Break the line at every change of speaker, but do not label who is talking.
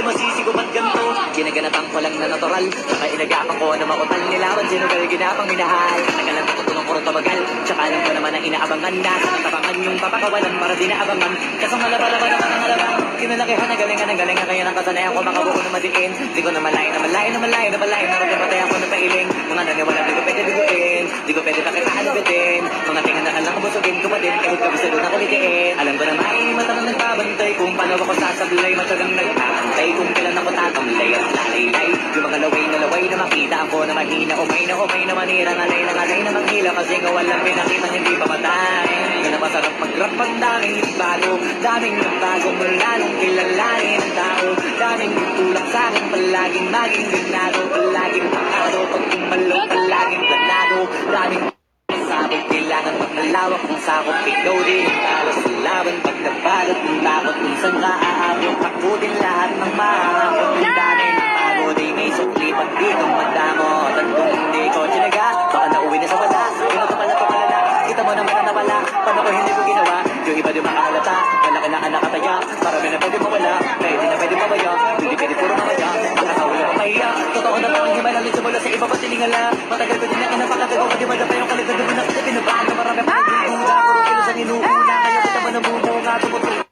masisigo ba't ganito? Ginaganatan ko lang na natural, tsaka inagapan ko na mautal nilawan, sinugal ginapang minahal. Nagalang matutulong ko rin tumagal, tsaka alam ko naman ang inaabangan na sa tabangan yung papakawalan para di naabangan. Kaso malaba-laba naman ang alabang, kinalakihan na galingan kaya nang kasanayan ko makabuko na madiin. Di ko na malayo na narating patay ako na pailing. Mga naniwala di ko pwede biguin, di ko pwede pakipaalibitin. Mga tinga na lang busugin ko pa din, kahit kabisa doon ako litiin. Alam ko na may matanong nagbabantay, kung paano ako sasablay, matagang nagkakantay. Kung kailan ako tatamlay at lalaylay, yung mga laway na makita ako na mahina. Umay na manira, ngalay na maghila, kasi nga walang pinakita hindi pa matay. Kaya napasarap mag-rap, ang daming bago, daming nagbago mula nung kilalanin ang tao. Daming tulak sa akin, palaging maging ganado, palaging pakado, pag tumalo, palaging planado. Daming sabay, kailangan magmalawak ng sakot, ikaw din ang talo sa laban. Pag nabalot ng takot, kung saan ka aabot, takbo din lahat ng mahakot. Ang dami ng pagod ay may sukli, pag di kang madamot. At kung hindi ko tinaga, baka nauwi na sa wala. Ganito pala to palala, kita mo naman ang nawala. Paano ko hindi ko ginawa, yung iba di makahalata. Malaki na anak kataya, marami na pwede mawala. Pwede na pwede mawaya, hindi pwede puro mamaya. Makasawala ko mahiya, totoo na parang himay lang mula sa iba pa tiningala. Matagal ko din na kinapakatago, pati madapa yung kaligado mo na kita pinabaan na marami pa nagdududa. Puro kilo sa ninuuna, kaya kita ba nabumunga, tumutuloy.